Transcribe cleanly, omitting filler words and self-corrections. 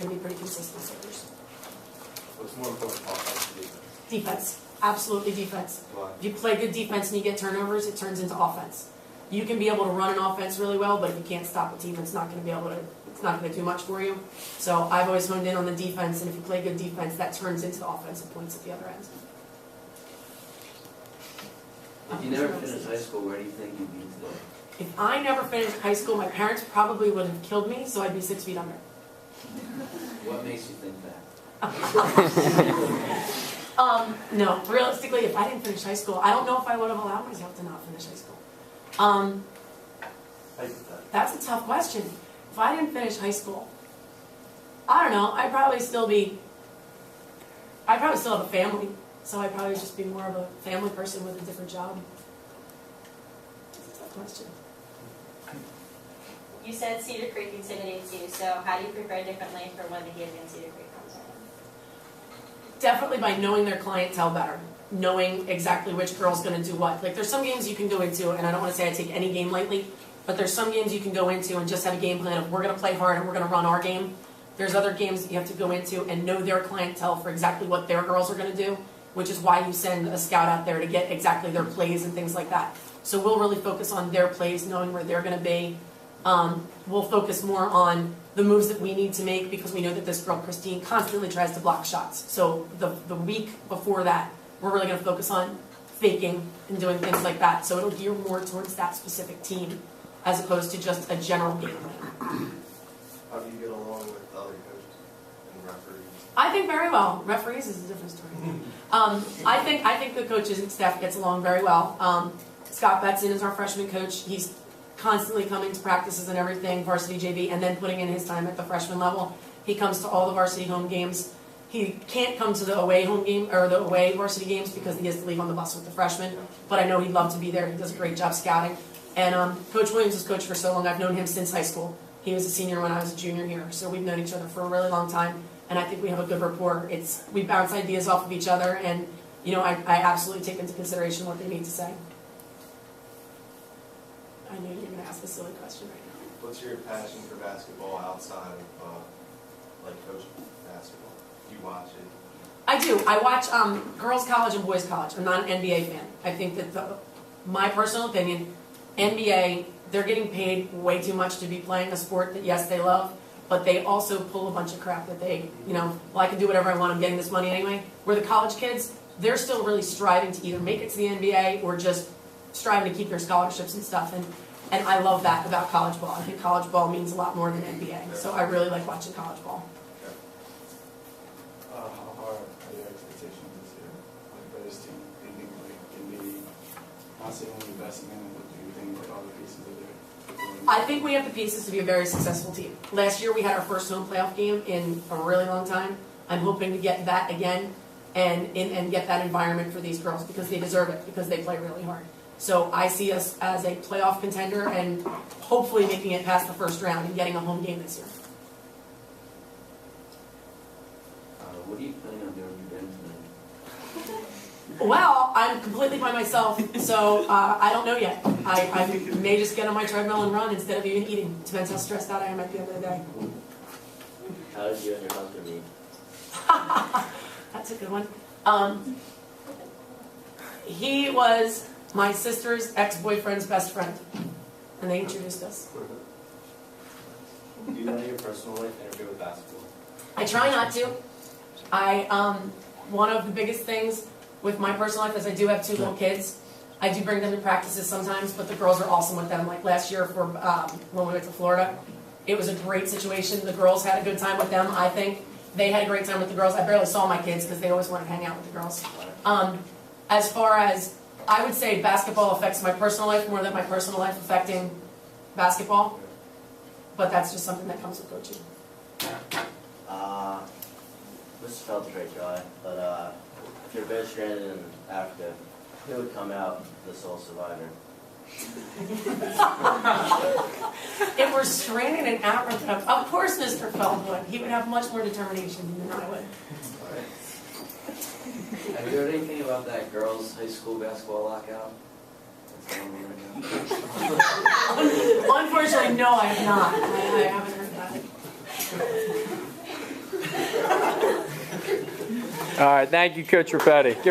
be pretty consistent starters. What's more important, offense or defense? Defense. Absolutely defense. Why? If you play good defense and you get turnovers, it turns into offense. You can be able to run an offense really well, but if you can't stop a team, it's not going to do much for you. So I've always honed in on the defense, and if you play good defense, that turns into offensive points at the other end. If you never finished high school, where do you think you'd be today? If I never finished high school, my parents probably would have killed me, so I'd be 6 feet under. What makes you think that? No, realistically, if I didn't finish high school, I don't know if I would have allowed myself to not finish high school. That's a tough question. If I didn't finish high school, I don't know, I'd probably still have a family, so I'd probably just be more of a family person with a different job. That's a tough question. You said Cedar Creek intimidates you, so how do you prepare differently for when the game against Cedar Creek comes around? Definitely by knowing their clientele better, knowing exactly which girl's going to do what. Like, there's some games you can go into, and I don't want to say I take any game lightly, but there's some games you can go into and just have a game plan of we're going to play hard and we're going to run our game. There's other games that you have to go into and know their clientele for exactly what their girls are going to do, which is why you send a scout out there to get exactly their plays and things like that. So we'll really focus on their plays, knowing where they're going to be. We'll focus more on the moves that we need to make because we know that this girl, Christine, constantly tries to block shots. So the week before that, we're really going to focus on faking and doing things like that. So it'll gear more towards that specific team as opposed to just a general game plan. How do you get along with other coaches and referees? I think very well. Referees is a different story. I think the coaches and staff gets along very well. Scott Betson is our freshman coach. He's constantly coming to practices and everything, varsity JV, and then putting in his time at the freshman level. He comes to all the varsity home games. He can't come to the away home game or the away varsity games because he has to leave on the bus with the freshmen. But I know he'd love to be there. He does a great job scouting. And Coach Williams has coached for so long. I've known him since high school. He was a senior when I was a junior here, so we've known each other for a really long time. And I think we have a good rapport. We bounce ideas off of each other, and I absolutely take into consideration what they need to say. I know you're going to ask a silly question right now. What's your passion for basketball outside of coaching basketball? Do you watch it? I do. I watch girls' college and boys' college. I'm not an NBA fan. I think that my personal opinion, NBA, they're getting paid way too much to be playing a sport that, yes, they love, but they also pull a bunch of crap that they, well, I can do whatever I want. I'm getting this money anyway. Where the college kids, they're still really striving to either make it to the NBA or just striving to keep their scholarships and stuff. And I love that about college ball. I think college ball means a lot more than NBA. So I really like watching college ball. How hard are your expectations this year? For this team, do you think can be constantly investing in it? What do you think all the pieces are there? I think we have the pieces to be a very successful team. Last year we had our first home playoff game in a really long time. I'm hoping to get that again and get that environment for these girls because they deserve it, because they play really hard. So I see us as a playoff contender and hopefully making it past the first round and getting a home game this year. What are you planning on doing with your games tonight? Well, I'm completely by myself, so I don't know yet. I may just get on my treadmill and run instead of even eating. Depends how stressed out I am at the end of the day. How did you and your husband meet? That's a good one. He was my sister's ex-boyfriend's best friend, and they introduced us. Do you let your personal life interfere with basketball? I try not to. One of the biggest things with my personal life is I do have 2 little kids. I do bring them to practices sometimes, but the girls are awesome with them. Like last year for when we went to Florida, it was a great situation. The girls had a good time with them, I think. They had a great time with the girls. I barely saw my kids because they always wanted to hang out with the girls. As far as, I would say basketball affects my personal life more than my personal life affecting basketball. But that's just something that comes with coaching. This felt a great try, but if you're both stranded in Africa, who would come out the sole survivor? If we're stranded in Africa, of course Mr. Feld would. He would have much more determination than I would. Have you heard anything about that girls' high school basketball lockout? Unfortunately, no, I have not. I haven't heard that. All right, thank you, Coach Repetti.